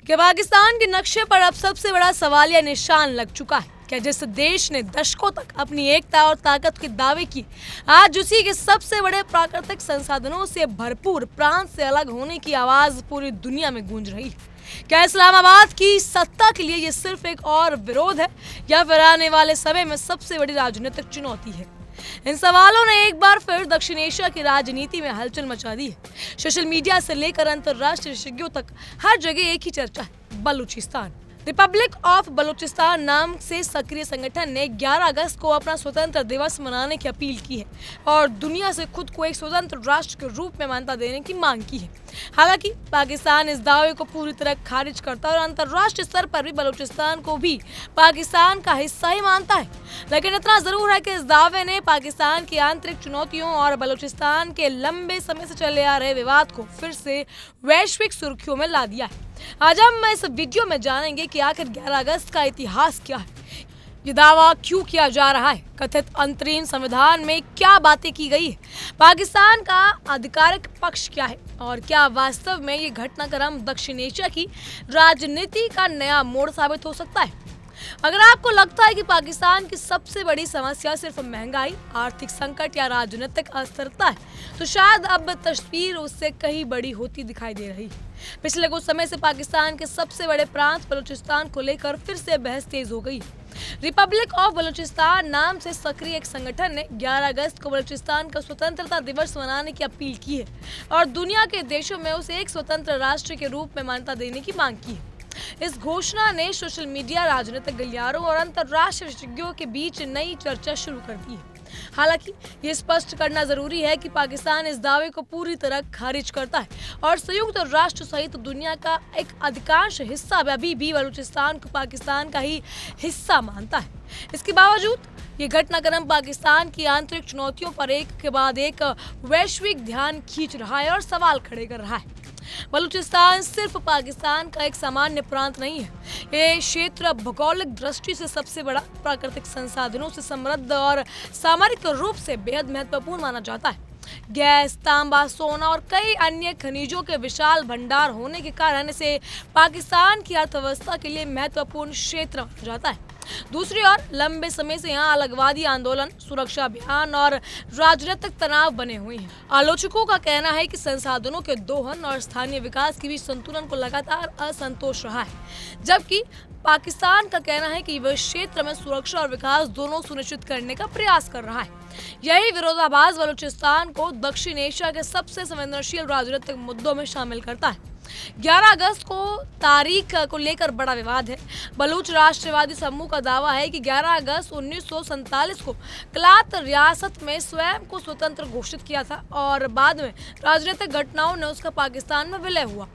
कि पाकिस्तान के नक्शे पर अब सबसे बड़ा सवालिया निशान लग चुका है। क्या जिस देश ने दशकों तक अपनी एकता और ताकत के दावे किए, आज उसी के सबसे बड़े प्राकृतिक संसाधनों से भरपूर प्रांत से अलग होने की आवाज पूरी दुनिया में गूंज रही है। क्या इस्लामाबाद की सत्ता के लिए ये सिर्फ एक और विरोध है या फिर आने वाले समय में सबसे बड़ी राजनीतिक चुनौती है? इन सवालों ने एक बार फिर दक्षिण एशिया की राजनीति में हलचल मचा दी है। सोशल मीडिया से लेकर अंतर्राष्ट्रीय विशेषज्ञों तक हर जगह एक ही चर्चा है, बलूचिस्तान। रिपब्लिक ऑफ बलूचिस्तान नाम से सक्रिय संगठन ने 11 अगस्त को अपना स्वतंत्र दिवस मनाने की अपील की है और दुनिया से खुद को एक स्वतंत्र राष्ट्र के रूप में मान्यता देने की मांग की है। हालांकि पाकिस्तान इस दावे को पूरी तरह खारिज करता है और अंतर्राष्ट्रीय स्तर पर भी बलूचिस्तान को भी पाकिस्तान का हिस्सा ही मानता है। लेकिन इतना जरूर है कि इस दावे ने पाकिस्तान की आंतरिक चुनौतियों और बलूचिस्तान के लंबे समय से चले आ रहे विवाद को फिर से वैश्विक सुर्खियों में ला दिया है। आज हम इस वीडियो में जानेंगे कि आखिर 11 अगस्त का इतिहास क्या है, ये दावा क्यों किया जा रहा है, कथित अंतरिम संविधान में क्या बातें की गई है, पाकिस्तान का आधिकारिक पक्ष क्या है और क्या वास्तव में ये घटनाक्रम दक्षिण एशिया की राजनीति का नया मोड़ साबित हो सकता है। अगर आपको लगता है कि पाकिस्तान की सबसे बड़ी समस्या सिर्फ महंगाई, आर्थिक संकट या राजनीतिक अस्थिरता है, तो शायद अब तस्वीर उससे कहीं बड़ी होती दिखाई दे रही है। पिछले कुछ समय से पाकिस्तान के सबसे बड़े प्रांत बलूचिस्तान को लेकर फिर से बहस तेज हो गई। रिपब्लिक ऑफ बलूचिस्तान नाम से सक्रिय एक संगठन ने 11 अगस्त को बलूचिस्तान का स्वतंत्रता दिवस मनाने की अपील की है और दुनिया के देशों में उसे एक स्वतंत्र राष्ट्र के रूप में मान्यता देने की मांग की है। इस घोषणा ने सोशल मीडिया, राजनीतिक गलियारों और अंतर्राष्ट्रीय विशेषज्ञों के बीच नई चर्चा शुरू कर दी है। हालांकि ये स्पष्ट करना जरूरी है कि पाकिस्तान इस दावे को पूरी तरह खारिज करता है और संयुक्त राष्ट्र सहित दुनिया का एक अधिकांश हिस्सा अभी भी बलूचिस्तान को पाकिस्तान का ही हिस्सा मानता है। इसके बावजूद ये घटनाक्रम पाकिस्तान की आंतरिक चुनौतियों पर एक के बाद एक वैश्विक ध्यान खींच रहा है और सवाल खड़े कर रहा है। बलूचिस्तान सिर्फ पाकिस्तान का एक सामान्य प्रांत नहीं है, ये क्षेत्र भौगोलिक दृष्टि से सबसे बड़ा, प्राकृतिक संसाधनों से समृद्ध और सामरिक रूप से बेहद महत्वपूर्ण माना जाता है। गैस, तांबा, सोना और कई अन्य खनिजों के विशाल भंडार होने के कारण इसे पाकिस्तान की अर्थव्यवस्था के लिए महत्वपूर्ण क्षेत्र माना जाता है। दूसरी ओर लंबे समय से यहाँ अलगवादी आंदोलन, सुरक्षा अभियान और राजनीतिक तनाव बने हुए हैं। आलोचकों का कहना है कि संसाधनों के दोहन और स्थानीय विकास के बीच संतुलन को लगातार असंतोष रहा है, जबकि पाकिस्तान का कहना है कि वह क्षेत्र में सुरक्षा और विकास दोनों सुनिश्चित करने का प्रयास कर रहा है। यही विरोधाभास बलूचिस्तान को दक्षिण एशिया के सबसे संवेदनशील राजनीतिक मुद्दों में शामिल करता है। 11 अगस्त को तारीख को लेकर बड़ा विवाद है। बलूच राष्ट्रवादी समूह का दावा है कि 11 अगस्त 1947 को क्लात रियासत में स्वयं को स्वतंत्र घोषित किया था और बाद में राजनीतिक घटनाओं ने उसका पाकिस्तान में विलय हुआ।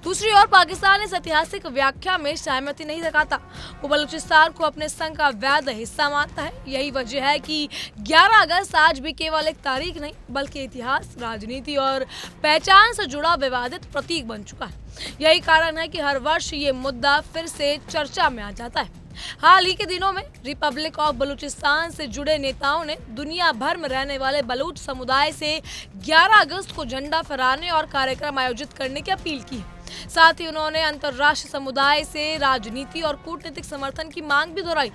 दूसरी ओर पाकिस्तान इस ऐतिहासिक व्याख्या में सहमति नहीं दिखाता। वो बलूचिस्तान को अपने संघ का वैध हिस्सा मानता है। यही वजह है कि 11 अगस्त आज भी केवल एक तारीख नहीं बल्कि इतिहास, राजनीति और पहचान से जुड़ा विवादित प्रतीक बन चुका है। यही कारण है कि हर वर्ष ये मुद्दा फिर से चर्चा में आ जाता है। हाल ही के दिनों में रिपब्लिक ऑफ बलूचिस्तान से जुड़े नेताओं ने दुनिया भर में रहने वाले बलूच समुदाय से 11 अगस्त को झंडा फहराने और कार्यक्रम आयोजित करने की अपील की है। साथ ही उन्होंने अंतर्राष्ट्रीय समुदाय से राजनीति और कूटनीतिक समर्थन की मांग भी दोहराई।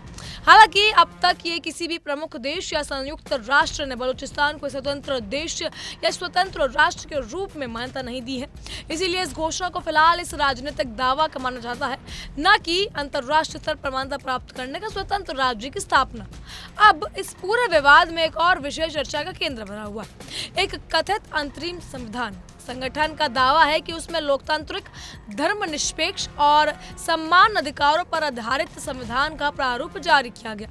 हालांकि अब तक ये किसी भी प्रमुख देश या संयुक्त राष्ट्र ने बलूचिस्तान को स्वतंत्र देश या स्वतंत्र राष्ट्र के रूप में मान्यता नहीं दी है। इसीलिए इस घोषणा को फिलहाल इस राजनीतिक दावा का माना जाता है, न कि अंतर्राष्ट्रीय स्तर पर मान्यता प्राप्त करने का स्वतंत्र राज्य की स्थापना। अब इस पूरे विवाद में एक और विषय चर्चा का केंद्र बना हुआ है, एक कथित अंतरिम संविधान। संगठन का दावा है कि उसमें लोकतांत्रिक, धर्मनिरपेक्ष और समान अधिकारों पर आधारित संविधान का प्रारूप जारी किया गया,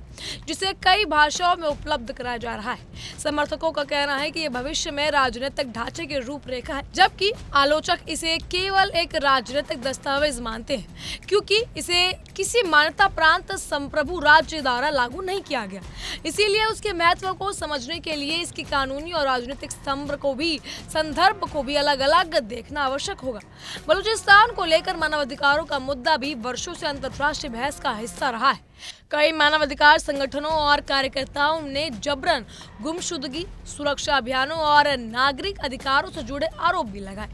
जिसे कई भाषाओं में उपलब्ध कराया जा रहा है। समर्थकों का कहना है कि यह भविष्य में राजनीतिक ढांचे की रूपरेखा है, जबकि आलोचक इसे केवल एक राजनीतिक दस्तावेज मानते हैं, क्योंकि इसे किसी मान्यता प्रांत संप्रभु राज्य द्वारा लागू नहीं किया गया। इसीलिए उसके महत्व को समझने के लिए इसकी कानूनी और राजनीतिक संदर्भ को भी अलग अलग देखना आवश्यक होगा। बलूचिस्तान को लेकर मानवाधिकारों का मुद्दा भी वर्षों से अंतर्राष्ट्रीय बहस का हिस्सा रहा है। कई मानवाधिकार संगठनों और कार्यकर्ताओं ने जबरन गुमशुदगी, सुरक्षा अभियानों और नागरिक अधिकारों से जुड़े आरोप भी लगाए।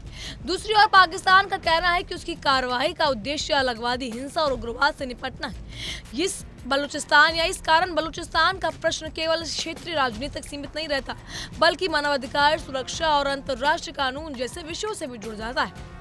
दूसरी ओर पाकिस्तान का कहना है कि उसकी कार्रवाई का उद्देश्य अलगवादी हिंसा और उग्रवाद से निपटना है। इस कारण बलूचिस्तान का प्रश्न केवल क्षेत्रीय राजनीति तक सीमित नहीं रहता, बल्कि मानवाधिकार, सुरक्षा और अंतर्राष्ट्रीय कानून जैसे विषयों से भी जुड़ जाता है।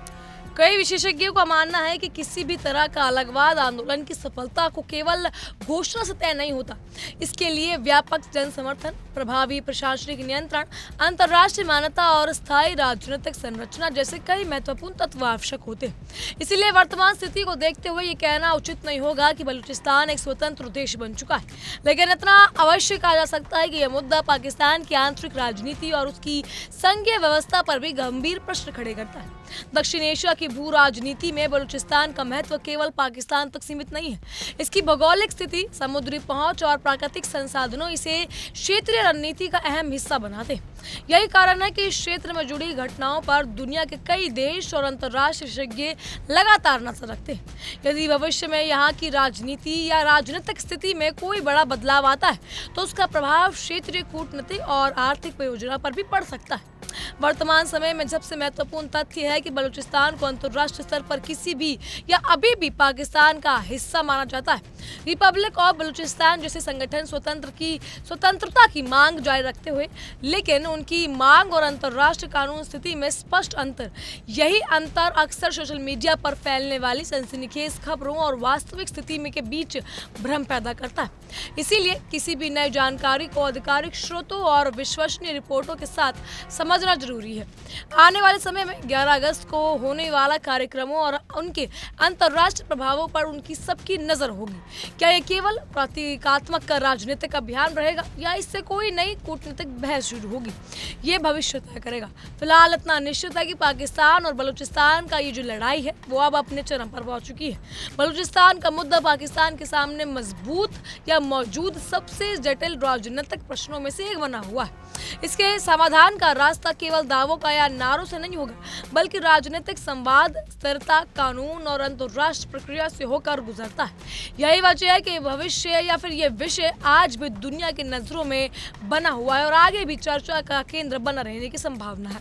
कई विशेषज्ञों का मानना है कि किसी भी तरह का अलगवाद आंदोलन की सफलता को केवल घोषणा से तय नहीं होता। इसके लिए व्यापक जन समर्थन, प्रभावी प्रशासनिक नियंत्रण, अंतर्राष्ट्रीय मान्यता और स्थायी राजनीतिक संरचना जैसे कई महत्वपूर्ण तत्व आवश्यक होते हैं। इसीलिए वर्तमान स्थिति को देखते हुए ये कहना उचित नहीं होगा कि बलूचिस्तान एक स्वतंत्र देश बन चुका है, लेकिन इतना अवश्य कहा जा सकता है कि यह मुद्दा पाकिस्तान की आंतरिक राजनीति और उसकी संघीय व्यवस्था पर भी गंभीर प्रश्न खड़े करता है। दक्षिण एशिया की भू राजनीति में बलूचिस्तान का महत्व केवल पाकिस्तान तक सीमित नहीं है। इसकी भौगोलिक स्थिति, समुद्री पहुंच और प्राकृतिक संसाधनों इसे क्षेत्रीय रणनीति का अहम हिस्सा बनाते हैं। यही कारण है कि इस क्षेत्र में जुड़ी घटनाओं पर दुनिया के कई देश और अंतर्राष्ट्रीय विशेषज्ञ लगातार नजर रखते हैं। यदि भविष्य में यहाँ की राजनीति या राजनीतिक स्थिति में कोई बड़ा बदलाव आता है, तो उसका प्रभाव क्षेत्रीय कूटनीतिक और आर्थिक परियोजना पर भी पड़ सकता है। वर्तमान समय में सबसे महत्वपूर्ण तथ्य है कि बलूचिस्तान को अंतर्राष्ट्रीय स्तर पर किसी भी या अभी भी पाकिस्तान का हिस्सा माना जाता है। रिपब्लिक ऑफ बलूचिस्तान जैसे संगठन स्वतंत्रता की मांग जारी रखते हुए, लेकिन उनकी मांग और अंतर्राष्ट्रीय कानून स्थिति में स्पष्ट अंतर। यही अंतर अक्सर सोशल मीडिया पर फैलने वाली सनसनीखेज खबरों और वास्तविक स्थिति में के बीच भ्रम पैदा करता है। इसीलिए किसी भी नई जानकारी को आधिकारिक स्रोतों और विश्वसनीय रिपोर्टों के साथ समझना जरूरी है। आने वाले समय में 11 अगस्त को होने वाला कार्यक्रमों और उनके अंतर्राष्ट्रीय प्रभावों पर उनकी सबकी नजर होगी। क्या यह केवल प्रतीकात्मक का राजनीतिक अभियान रहेगा या इससे कोई नई कूटनीतिक बहस शुरू होगी, ये भविष्य तय करेगा। फिलहाल इतना निश्चित है कि पाकिस्तान और बलूचिस्तान का ये जो लड़ाई है वो अब अपने चरम पर पहुंच चुकी है। बलूचिस्तान का मुद्दा पाकिस्तान के सामने मजबूत या मौजूद सबसे जटिल राजनीतिक प्रश्नों में से एक बना हुआ है। इसके समाधान का रास्ता केवल दावों का या नारों से नहीं होगा, बल्कि राजनीतिक संवाद, स्थिरता, कानून और अंतर्राष्ट्रीय प्रक्रिया से होकर गुजरता है। यही वजह है कि भविष्य या फिर ये विषय आज भी दुनिया की नजरों में बना हुआ है और आगे भी चर्चा का केंद्र बना रहने की संभावना है।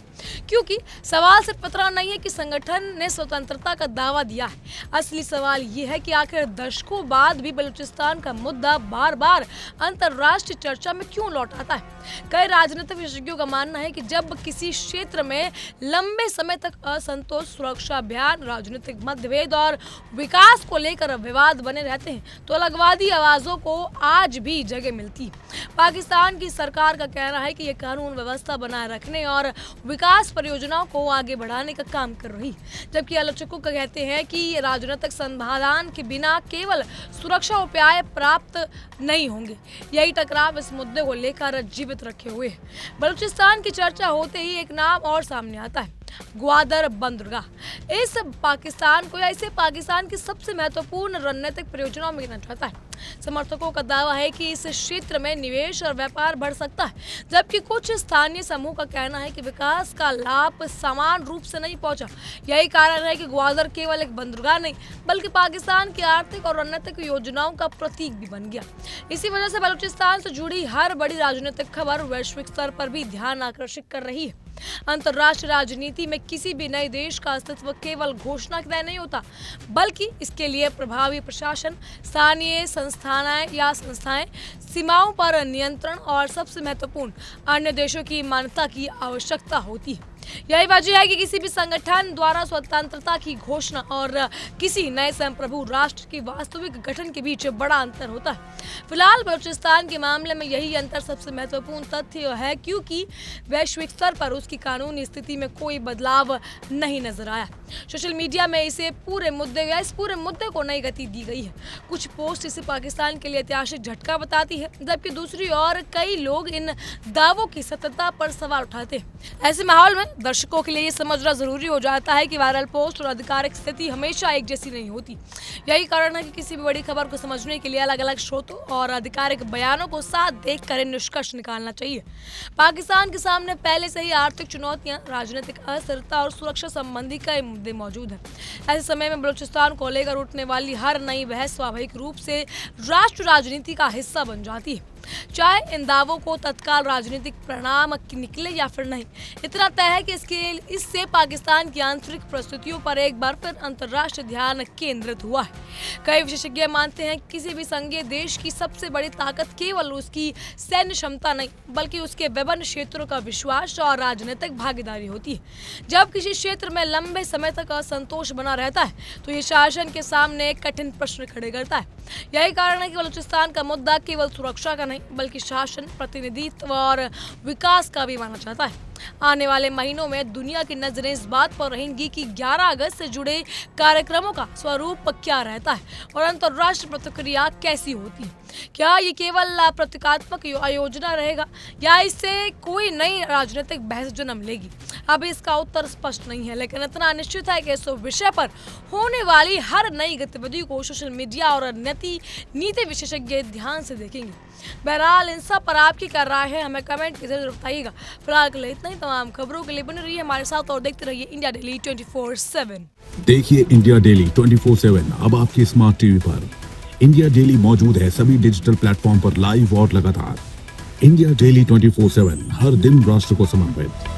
क्योंकि सवाल सिर्फ इतना नहीं है कि संगठन ने स्वतंत्रता का दावा दिया है। असली सवाल ये है कि आखिर दशकों बाद भी बलूचिस्तान का मुद्दा बार बार अंतर्राष्ट्रीय चर्चा में क्यों लौट आता है। कई राजनीतिक विशेषज्ञों का मानना है कि जब किसी क्षेत्र में लंबे समय तक असंतोष, सुरक्षा अभियान, राजनीतिक मतभेद और विकास को लेकर विवाद बने रहते हैं, तो अलगवादी आवाजों को आज भी जगह मिलती है। पाकिस्तान की सरकार का कहना है कि यह कानून व्यवस्था बनाए रखने और विकास परियोजनाओं को आगे बढ़ाने का काम कर रही है, जबकि आलोचकों का कहते हैं कि राजनीतिक समाधान के बिना केवल सुरक्षा उपाय प्राप्त नहीं होंगे। यही टकराव इस मुद्दे को लेकर जीवित रखे हुए है। बलूचिस्तान की चर्चा होते ही एक नाम और सामने आता है, ग्वादर बंदरगाह। इसे पाकिस्तान की सबसे महत्वपूर्ण रणनीतिक परियोजनाओं में गिना जाता है। समर्थकों का दावा है कि इस क्षेत्र में निवेश और व्यापार बढ़ सकता है, जबकि कुछ स्थानीय समूह का कहना है कि विकास का लाभ समान रूप से नहीं पहुंचा। यही कारण है कि ग्वादर केवल एक बंदरगाह नहीं, बल्कि पाकिस्तान की आर्थिक और रणनीतिक योजनाओं का प्रतीक भी बन गया। इसी वजह से बलूचिस्तान से जुड़ी हर बड़ी राजनीतिक खबर वैश्विक स्तर पर भी ध्यान आकर्षित कर रही है। अंतर्राष्ट्रीय राजनीति में किसी भी नए देश का अस्तित्व केवल घोषणा तय नहीं होता, बल्कि इसके लिए प्रभावी प्रशासन, स्थानीय संस्थाएं, सीमाओं पर नियंत्रण और सबसे महत्वपूर्ण अन्य देशों की मान्यता की आवश्यकता होती है। यही वजह है कि किसी भी संगठन द्वारा स्वतंत्रता की घोषणा और किसी नए संप्रभु राष्ट्र के वास्तविक गठन के बीच बड़ा अंतर होता है। फिलहाल बलूचिस्तान के मामले में यही अंतर सबसे महत्वपूर्ण तथ्य है, क्योंकि वैश्विक स्तर पर उसकी कानूनी स्थिति में कोई बदलाव नहीं नजर आया। सोशल मीडिया में इस पूरे मुद्दे को नई गति दी गई है। कुछ पोस्ट इसे पाकिस्तान के लिए ऐतिहासिक झटका बताती है, जबकि दूसरी ओर कई लोग इन दावों की सत्यता पर सवाल उठाते हैं। ऐसे माहौल में दर्शकों के लिए ये समझना जरूरी हो जाता है कि वायरल पोस्ट और आधिकारिक स्थिति हमेशा एक जैसी नहीं होती। यही कारण है कि किसी भी बड़ी खबर को समझने के लिए अलग अलग स्रोतों और आधिकारिक बयानों को साथ देखकर इन निष्कर्ष निकालना चाहिए। पाकिस्तान के सामने पहले से ही आर्थिक चुनौतियां, राजनीतिक अस्थिरता और सुरक्षा संबंधी कई मुद्दे मौजूद हैं। ऐसे समय में बलूचिस्तान को लेकर उठने वाली हर नई बहस स्वाभाविक रूप से राष्ट्र राजनीति का हिस्सा बन जाती है, चाहे इन दावों को तत्काल राजनीतिक परिणाम निकले या फिर नहीं। इतना तय है कि इससे पाकिस्तान की आंतरिक परिस्थितियों पर एक बार फिर अंतर्राष्ट्रीय ध्यान केंद्रित हुआ है। कई विशेषज्ञ मानते हैं कि किसी भी संघीय देश की सबसे बड़ी ताकत केवल उसकी सैन्य क्षमता नहीं, बल्कि उसके विभिन्न क्षेत्रों का विश्वास और राजनीतिक भागीदारी होती है। जब किसी क्षेत्र में लंबे समय तक असंतोष बना रहता है तो ये शासन के सामने एक कठिन प्रश्न खड़े करता है। यही कारण है कि बलूचिस्तान का मुद्दा केवल सुरक्षा का नहीं, बल्कि शासन, प्रतिनिधित्व और विकास का भी माना जाता है। आने वाले महीनों में दुनिया की नजरें इस बात पर रहेंगी कि 11 अगस्त से जुड़े कार्यक्रमों का स्वरूप क्या रहता है और अंतर्राष्ट्रीय प्रतिक्रिया कैसी होती है। क्या ये केवल प्रतीकात्मक आयोजना रहेगा या इससे कोई नई राजनीतिक बहस जन्म लेगी? अभी इसका उत्तर स्पष्ट नहीं है, लेकिन इतना निश्चित है कि इस विषय पर होने वाली हर नई गतिविधि को सोशल मीडिया और नीति विशेषज्ञ ध्यान से देखेंगे। बहरहाल इन सब पर आपकी क्या राय है, हमें कमेंट के जरूर बताइएगा। फिलहाल के लिए इतना ही। तमाम खबरों के लिए बने रहिए हमारे साथ और देखते रहिए इंडिया डेली 24/7। देखिए इंडिया डेली 24/7 अब आपके स्मार्ट टीवी पर। इंडिया डेली मौजूद है सभी डिजिटल प्लेटफॉर्म पर लाइव और लगातार। इंडिया डेली 24/7 हर दिन राष्ट्र को समर्पित।